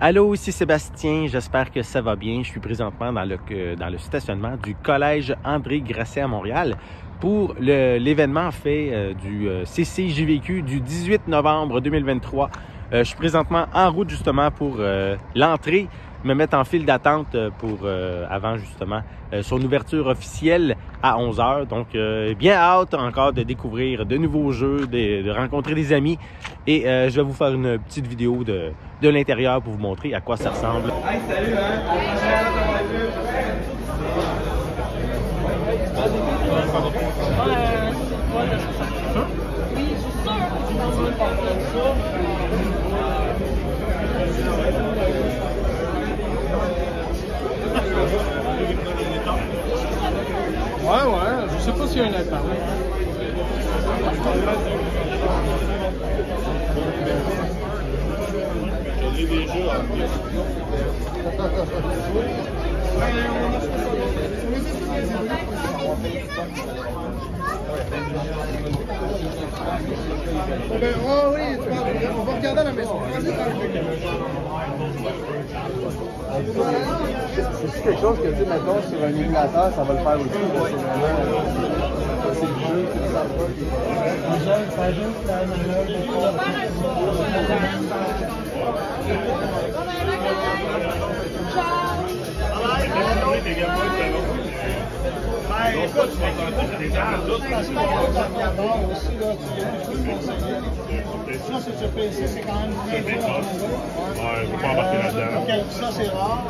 Allô, ici Sébastien, j'espère que ça va bien. Je suis présentement dans le stationnement du Collège André Grasset à Montréal pour l'événement en fait du CCJVQ du 18 novembre 2023. Je suis présentement en route justement pour l'entrée, me mettre en file d'attente pour avant justement son ouverture officielle à 11h. Donc bien hâte encore de découvrir de nouveaux jeux, de rencontrer des amis et je vais vous faire une petite vidéo de l'intérieur pour vous montrer à quoi ça ressemble. Hey, salut, hein? Oui, je suis sûre. Ouais, je sais pas s'il y a un iPad. J'ai des jeux en plus. Oh oui, on va regarder à la maison. C'est quelque chose que, tu sais, mettons, sur un émulateur, ça va le faire aussi. C'est le jeu, c'est ça. Ça juste la écoute, ça, c'est sur PC, c'est quand même bien dur. Ouais, je ne vais pas embarquer là-dedans. Ok, ça c'est rare,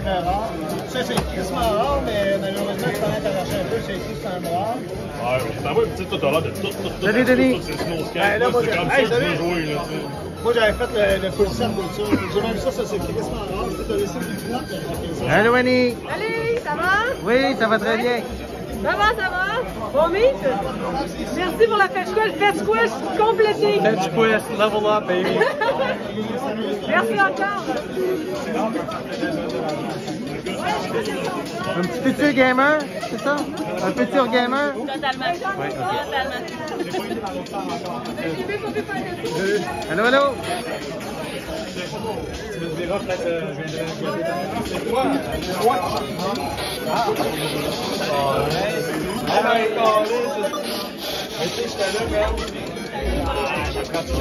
très rare. Ça c'est quasiment rare, mais malheureusement, tu peux t'arracher un peu, c'est ici, c'est un noir. Ouais, ça va, tu sais, tout à l'heure de tout. Salut, Denis! C'est comme ça que tu peux jouer, là, tu sais. Moi, j'avais fait le full set de ça. J'ai même ça c'est quasiment rare. Tu as laissé une petite note, j'ai fait ça. Allô, Annie! Salut, ça va? Oui, ça va très bien. Ça va? Bon meet? Merci pour la fetch quest complétée. Fetch quest, level up, baby. Merci encore. Un petit futur gamer, c'est ça? Un futur gamer? Totalement. Oui, ok. Totalement. Allô, allô? Tu me diras peut-être, je viendrai c'est quoi? Mais tu sais, j'étais là, même. Ça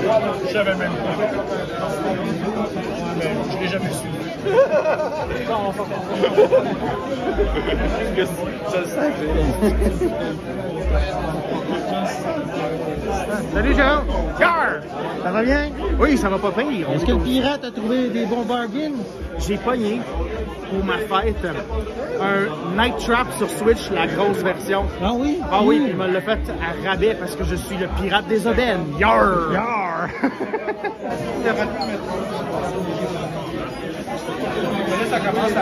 prend pas, puis je savais même pas. Mais je l'ai jamais su. Je sais. Salut, Jérôme! Yar! Ça va bien? Oui, ça va pas pire. Est-ce que le pirate a trouvé des bons bargains? J'ai pogné pour ma fête un Night Trap sur Switch, la grosse version. Ah oui? Ah oui, puis il me l'a fait à rabais parce que je suis le pirate des aubaines. Yar! Yar! Ça commence à...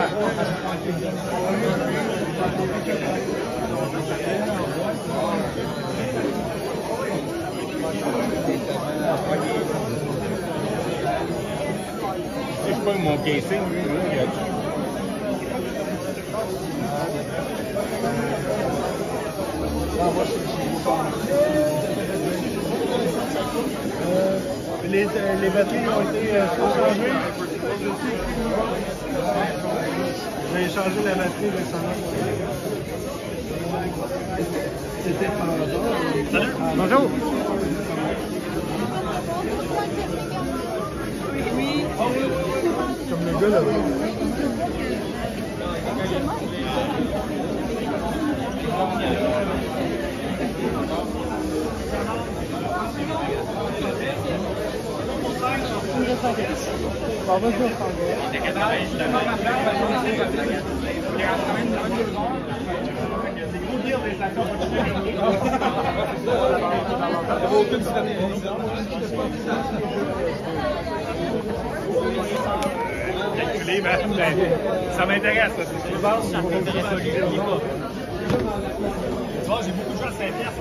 Je sais pas mon casing, les batteries ont été changées. J'ai changé la batterie récemment. C'était par hasard. Salut! Bonjour! Comme le gars là. reste en caisse. Bon, vas-y, on s'en Calculé, mais ça m'intéresse. Je pense que ça m'intéresse. Tu vois, j'ai beaucoup de choses à Saint-Pierre.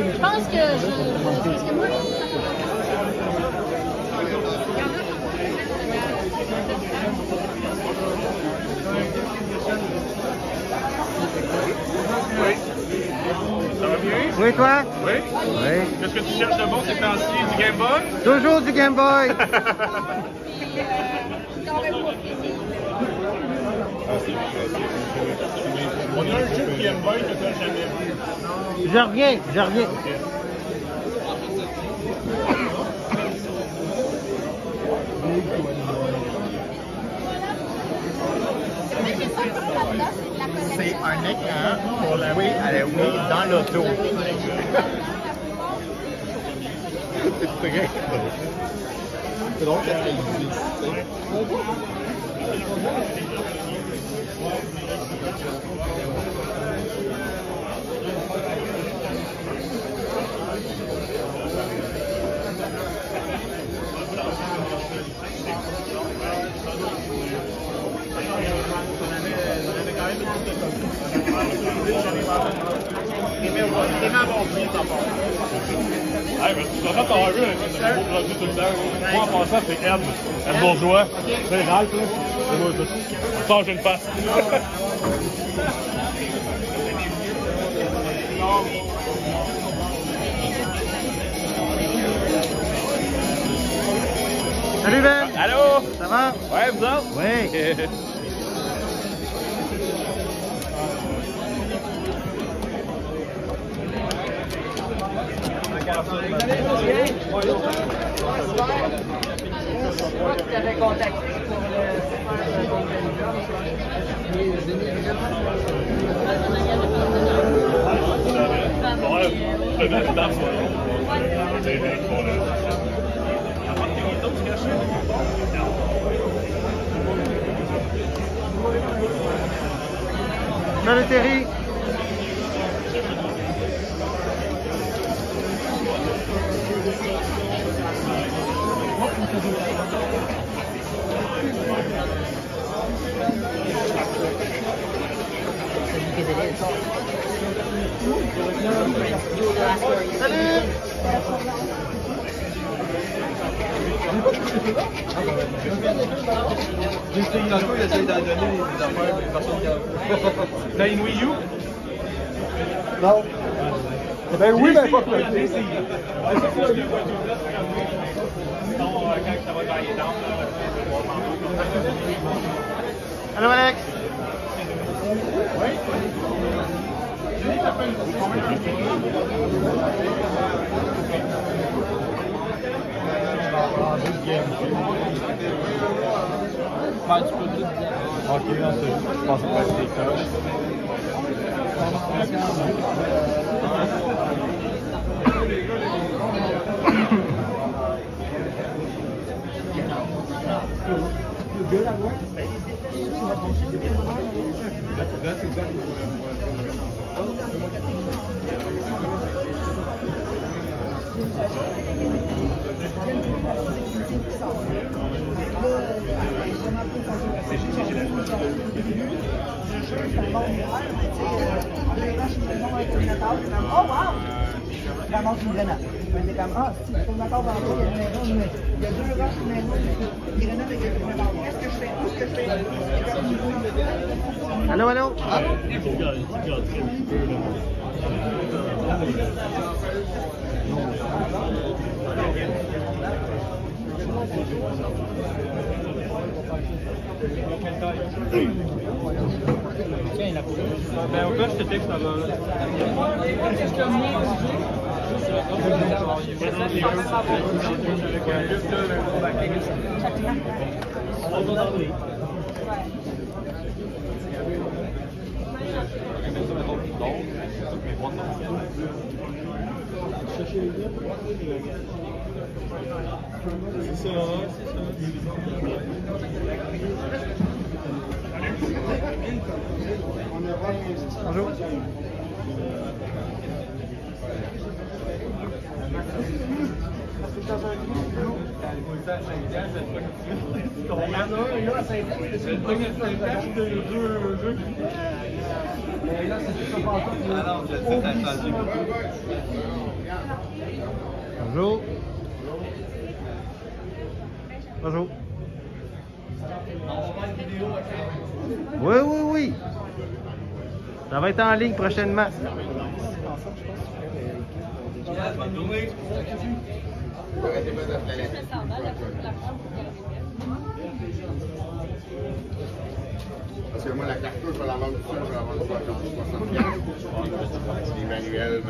Je pense que moi. Oui. Ça va bien? Oui, toi? Oui. Oui. Qu'est-ce que tu cherches de bon ces temps-ci? Du Game Boy? Toujours du Game Boy! On a un jeu de Game Boy que tu n'as jamais vu. Je reviens. C'est un écran pour la Wii à la Wii dans l'auto. C'est vrai. C'est drôle qu'est-ce qu'elle dit. Ouais, mais tu dois t'avoir vu c'est un beau produit tout le temps. Moi, en passant, c'est Ed Bourgeois. C'est Ralph, là. C'est moi, ça. Ça, j'ai une face. Salut Ben! Allô? Ça va? Ouais, vous autres? Oui. Moi qui t'avais contacté pour Salut Terry! Salut! J'ai essayé un peu, il essaye d'en donner des affaires, mais personne ne T'as une Wii U? Non. Ben oui, mais pas plus. Allô Alex? Ok, non, c'est juste, je pensais pas que c'était coche. That's exactly Oh wow! Je ramasse une grenade. C'est comme, ah, si, je peux encore vendre, il y a une maison, mais il y a 2 roches, une maison, une grenade avec une grenade. Qu'est-ce que je fais? Où est-ce que je fais? Allô, allô? Ah. Ben, au cas, je te texte avant. C'est ça, c'est ça. Bonjour. Il y en a un là à 5 ans, c'est une première 5 ans, je te deux. Mais là, c'est ça pas encore. Alors, je sais, t'as changé. Bonjour. Bonjour. Oui, oui, oui. Ça va être en ligne prochainement. Parce que moi, la carte, je vais la vendre tout seul, je vais la vendre 60 piastres. Les manuels,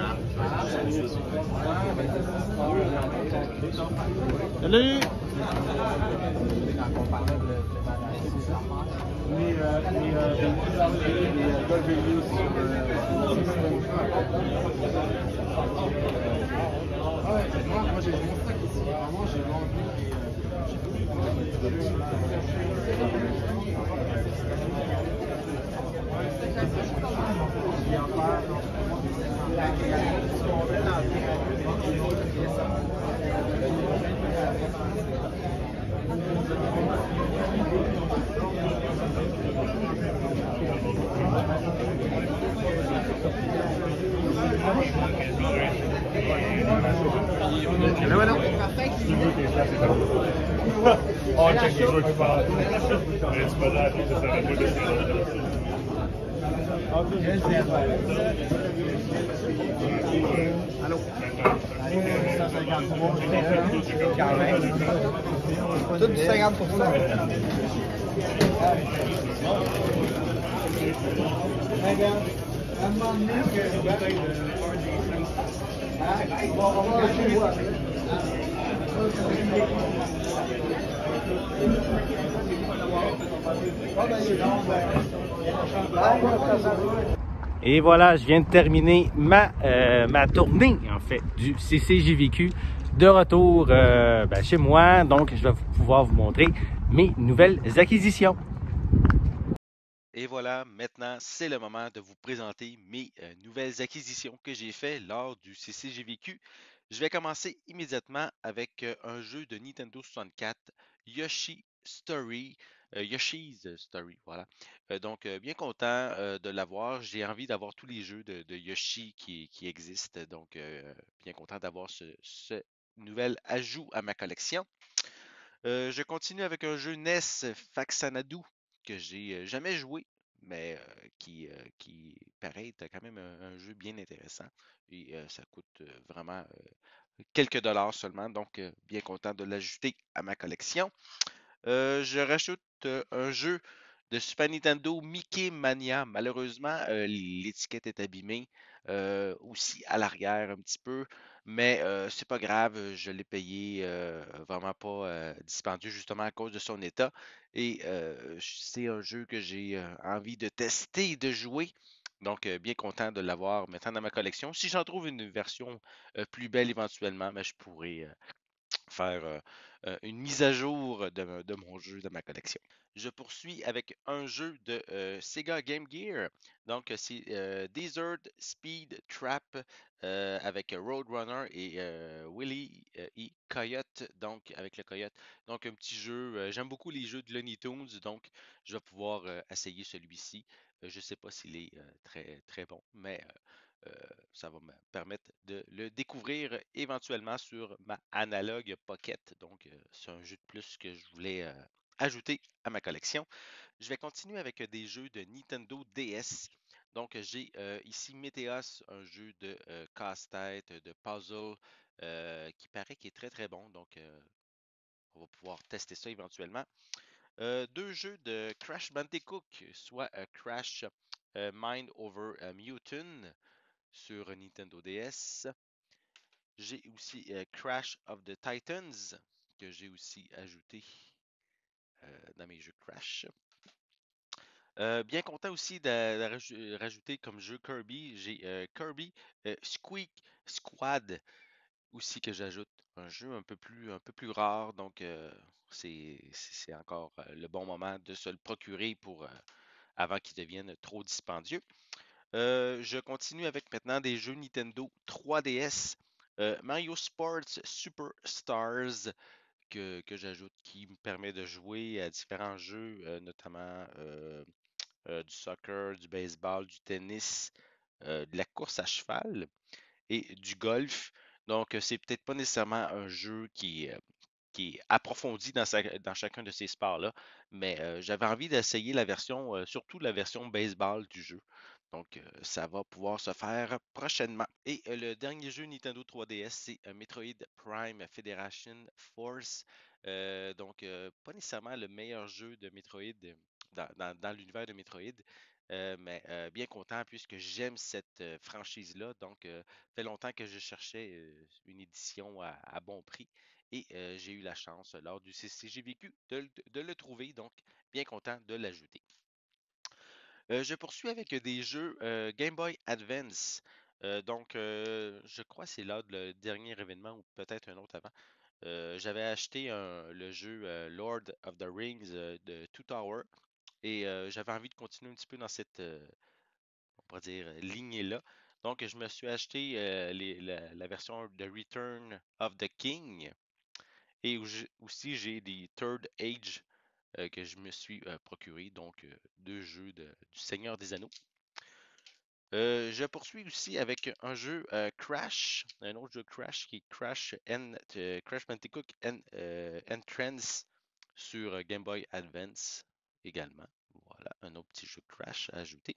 Salut! Moi, j'ai mon sac ici. Vraiment, j'ai vendu. Allô, allô? Oh, check les jeux qui parlent. Mais c'est pas là, puis ça savait pas de ce qu'il y avait. Allô? 153, tout du 50%. Regarde, à un moment donné, on va chez moi. Et voilà, je viens de terminer ma tournée, en fait, du CCJVQ de retour chez moi. Donc, je vais pouvoir vous montrer mes nouvelles acquisitions. Et voilà, maintenant, c'est le moment de vous présenter mes nouvelles acquisitions que j'ai faites lors du CCJVQ. Je vais commencer immédiatement avec un jeu de Nintendo 64, Yoshi's Story, voilà. Donc, bien content de l'avoir. J'ai envie d'avoir tous les jeux de Yoshi qui existent. Donc, bien content d'avoir ce nouvel ajout à ma collection. Je continue avec un jeu NES Faxanadu que j'ai jamais joué, mais qui paraît être quand même un jeu bien intéressant. Et ça coûte vraiment quelques dollars seulement, donc bien content de l'ajouter à ma collection. Je rajoute un jeu de Super Nintendo Mickey Mania. Malheureusement, l'étiquette est abîmée aussi à l'arrière un petit peu, mais c'est pas grave, je l'ai payé vraiment pas dispendieux justement à cause de son état. Et c'est un jeu que j'ai envie de tester et de jouer. Donc, bien content de l'avoir maintenant dans ma collection. Si j'en trouve une version plus belle éventuellement, mais je pourrais faire une mise à jour de mon jeu de ma collection. Je poursuis avec un jeu de Sega Game Gear. Donc, c'est Desert Speed Trap avec Roadrunner et Willy et Coyote. Donc, avec le Coyote. Donc, un petit jeu. J'aime beaucoup les jeux de Looney Tunes. Donc, je vais pouvoir essayer celui-ci. Je ne sais pas s'il est très, très bon, mais ça va me permettre de le découvrir éventuellement sur ma Analog Pocket. Donc, c'est un jeu de plus que je voulais ajouter à ma collection. Je vais continuer avec des jeux de Nintendo DS. Donc, j'ai ici Meteos, un jeu de casse-tête, de puzzle, qui paraît qu'il est très très bon. Donc, on va pouvoir tester ça éventuellement. Deux jeux de Crash Bandicoot, soit Crash Mind Over Mutant sur Nintendo DS. J'ai aussi Crash of the Titans que j'ai aussi ajouté dans mes jeux Crash. Bien content aussi de rajouter comme jeu Kirby. J'ai Kirby Squeak Squad aussi que j'ajoute. Un jeu un peu plus rare, donc c'est encore le bon moment de se le procurer pour avant qu'il devienne trop dispendieux. Je continue avec maintenant des jeux Nintendo 3DS. Mario Sports Superstars que j'ajoute qui me permet de jouer à différents jeux, notamment du soccer, du baseball, du tennis, de la course à cheval et du golf. Donc, c'est peut-être pas nécessairement un jeu qui est approfondi dans chacun de ces sports-là, mais j'avais envie d'essayer la version, surtout la version baseball du jeu. Donc, ça va pouvoir se faire prochainement. Et le dernier jeu Nintendo 3DS, c'est Metroid Prime Federation Force. Donc, pas nécessairement le meilleur jeu de Metroid dans l'univers de Metroid, mais bien content puisque j'aime cette franchise-là. Donc, fait longtemps que je cherchais une édition à bon prix et j'ai eu la chance lors du CCJVQ de le trouver. Donc, bien content de l'ajouter. Je poursuis avec des jeux Game Boy Advance. Je crois que c'est là le dernier événement ou peut-être un autre avant. J'avais acheté le jeu Lord of the Rings de Two Tower et j'avais envie de continuer un petit peu dans cette, on pourrait dire, lignée-là. Donc, je me suis acheté la version de Return of the King et aussi j'ai des Third Age que je me suis procuré, donc deux jeux du Seigneur des Anneaux. Je poursuis aussi avec un jeu Crash, un autre jeu Crash qui est Crash Bandicoot Entrance sur Game Boy Advance également. Voilà, un autre petit jeu Crash à ajouter.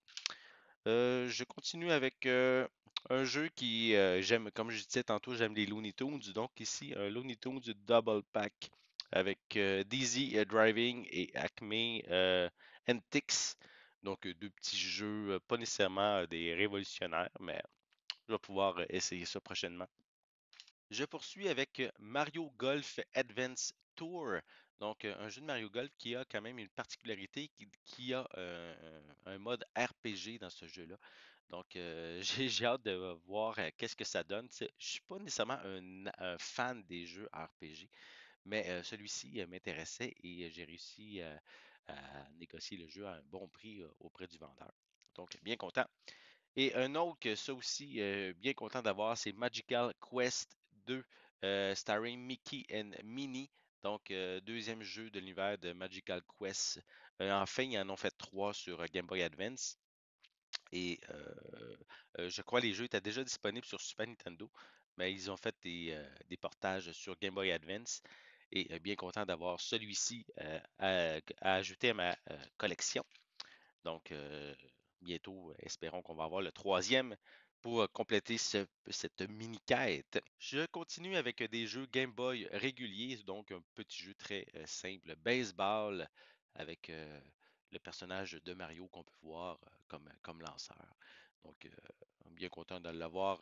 Je continue avec un jeu qui j'aime, comme je disais tantôt, j'aime les Looney Tunes. Donc ici, un Looney Tunes Double Pack avec Dizzy Driving et Acme Antics. Donc deux petits jeux, pas nécessairement des révolutionnaires, mais je vais pouvoir essayer ça prochainement. Je poursuis avec Mario Golf Advance Tour. Donc, un jeu de Mario Golf qui a quand même une particularité, qui a un mode RPG dans ce jeu-là. Donc, j'ai hâte de voir qu'est-ce que ça donne. Je suis pas nécessairement un fan des jeux RPG, mais celui-ci m'intéressait et j'ai réussi à négocier le jeu à un bon prix auprès du vendeur. Donc, bien content. Et un autre que ça aussi, bien content d'avoir, c'est Magical Quest 2, starring Mickey and Minnie. Donc, deuxième jeu de l'univers de Magical Quest. Enfin, ils en ont fait trois sur Game Boy Advance. Et je crois que les jeux étaient déjà disponibles sur Super Nintendo, mais ils ont fait des portages sur Game Boy Advance. Et bien content d'avoir celui-ci à ajouter à ma collection. Donc, bientôt, espérons qu'on va avoir le troisième pour compléter cette mini-quête. Je continue avec des jeux Game Boy réguliers, donc un petit jeu très simple, baseball, avec le personnage de Mario qu'on peut voir comme lanceur. Donc, bien content de l'avoir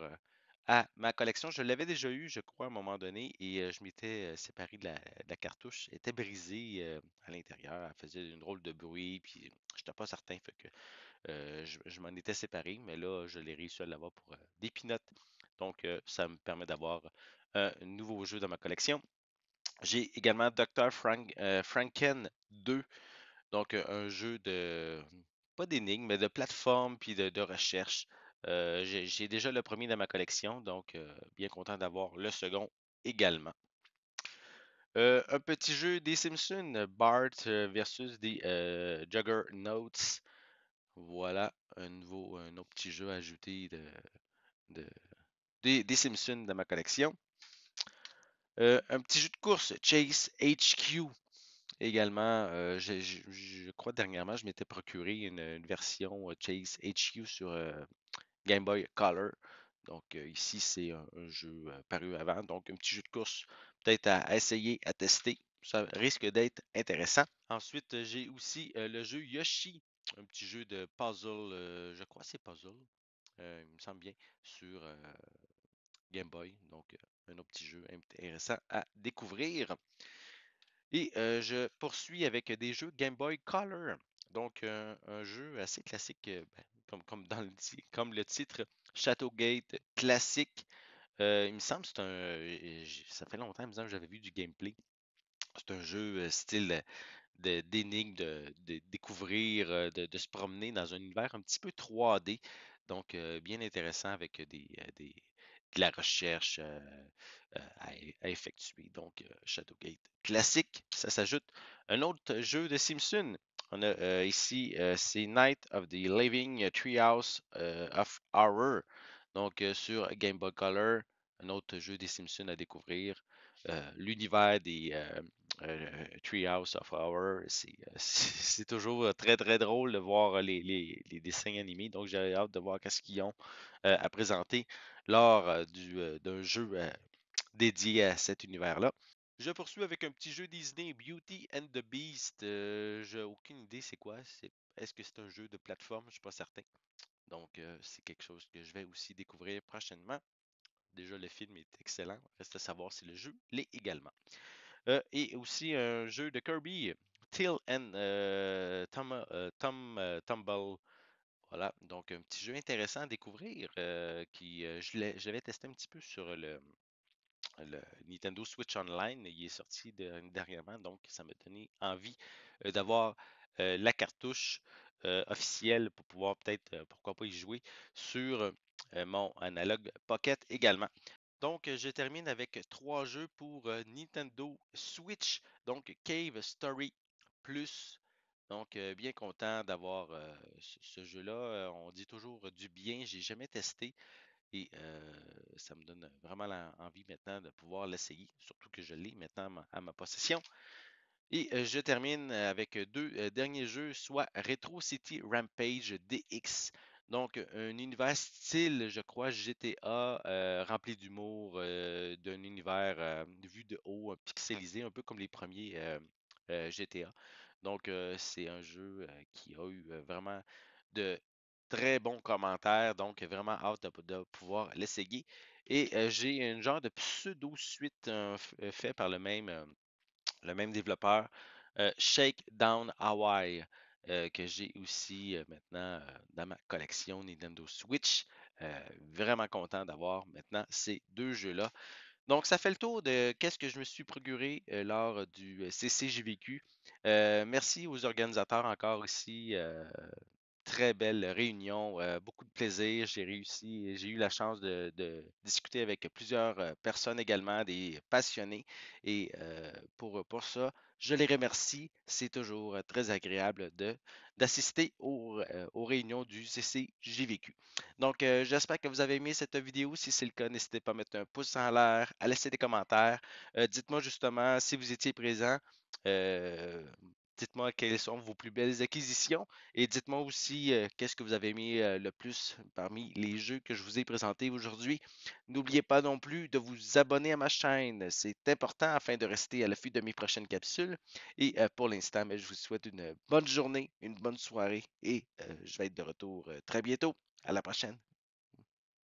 à ma collection. Je l'avais déjà eu, je crois, à un moment donné, et je m'étais séparé de la cartouche. Elle était brisée à l'intérieur, elle faisait une drôle de bruit, puis je n'étais pas certain, fait que je m'en étais séparé, mais là, je l'ai réussi à l'avoir pour des peanuts. Donc, ça me permet d'avoir un nouveau jeu dans ma collection. J'ai également Franken 2, donc un jeu de, pas d'énigmes, mais de plateforme puis de recherche. J'ai déjà le premier dans ma collection, donc bien content d'avoir le second également. Un petit jeu des Simpsons, Bart versus des Juggernauts. Voilà un autre petit jeu ajouté de- des Simpsons dans ma collection. Un petit jeu de course, Chase HQ également. Je crois dernièrement, je m'étais procuré une version Chase HQ sur Game Boy Color. Donc ici, c'est un jeu paru avant. Donc un petit jeu de course peut-être à essayer, à tester. Ça risque d'être intéressant. Ensuite, j'ai aussi le jeu Yoshi, un petit jeu de puzzle, je crois que c'est puzzle, il me semble bien, sur Game Boy. Donc un autre petit jeu intéressant à découvrir. Et je poursuis avec des jeux Game Boy Color. Donc, un jeu assez classique, comme le titre, Shadowgate classique. Il me semble que ça fait longtemps, il me semble que j'avais vu du gameplay. C'est un jeu style d'énigmes, de découvrir, de se promener dans un univers un petit peu 3D. Donc, bien intéressant avec de la recherche à effectuer. Donc, Shadowgate classique. Ça s'ajoute un autre jeu de Simpson. On a ici, c'est Night of the Living Treehouse of Horror. Donc, sur Game Boy Color, un autre jeu des Simpsons à découvrir. L'univers des Treehouse of Horror, c'est toujours très très drôle de voir les dessins animés. Donc j'ai hâte de voir qu'est-ce qu'ils ont à présenter lors d'un jeu dédié à cet univers-là. Je poursuis avec un petit jeu Disney, Beauty and the Beast. J'ai aucune idée c'est quoi. Est-ce que c'est un jeu de plateforme? Je ne suis pas certain. Donc c'est quelque chose que je vais aussi découvrir prochainement. Déjà, le film est excellent. Reste à savoir si le jeu l'est également. Et aussi un jeu de Kirby, Till and Tumble. Voilà, donc un petit jeu intéressant à découvrir je l'avais testé un petit peu sur le Nintendo Switch Online. Il est sorti dernièrement, donc ça m'a donné envie d'avoir la cartouche officielle pour pouvoir peut-être, pourquoi pas y jouer sur mon Analog Pocket également. Donc, je termine avec 3 jeux pour Nintendo Switch. Donc, Cave Story Plus. Donc, bien content d'avoir ce jeu-là. On dit toujours du bien. J'ai jamais testé et ça me donne vraiment envie maintenant de pouvoir l'essayer. Surtout que je l'ai maintenant à ma possession. Et je termine avec deux derniers jeux, soit Retro City Rampage DX. Donc, un univers style, je crois, GTA, rempli d'humour, d'un univers vu de haut, pixelisé, un peu comme les premiers GTA. Donc, c'est un jeu qui a eu vraiment de très bons commentaires, donc vraiment hâte de pouvoir l'essayer. Et j'ai un genre de pseudo-suite fait par le même développeur, Shakedown Hawaii, que j'ai aussi maintenant dans ma collection Nintendo Switch. Vraiment content d'avoir maintenant ces deux jeux-là. Donc, ça fait le tour de qu'est-ce que je me suis procuré lors du CCJVQ. Merci aux organisateurs encore ici. Très belle réunion, beaucoup de plaisir. J'ai eu la chance de discuter avec plusieurs personnes également, des passionnés. Et pour ça, je les remercie. C'est toujours très agréable d'assister aux réunions du CCJVQ. Donc, j'espère que vous avez aimé cette vidéo. Si c'est le cas, n'hésitez pas à mettre un pouce en l'air, à laisser des commentaires. Dites-moi justement si vous étiez présent. Euh, Dites-moi quelles sont vos plus belles acquisitions et dites-moi aussi qu'est-ce que vous avez aimé le plus parmi les jeux que je vous ai présentés aujourd'hui. N'oubliez pas non plus de vous abonner à ma chaîne. C'est important afin de rester à l'affût de mes prochaines capsules. Et pour l'instant, je vous souhaite une bonne journée, une bonne soirée et je vais être de retour très bientôt. À la prochaine.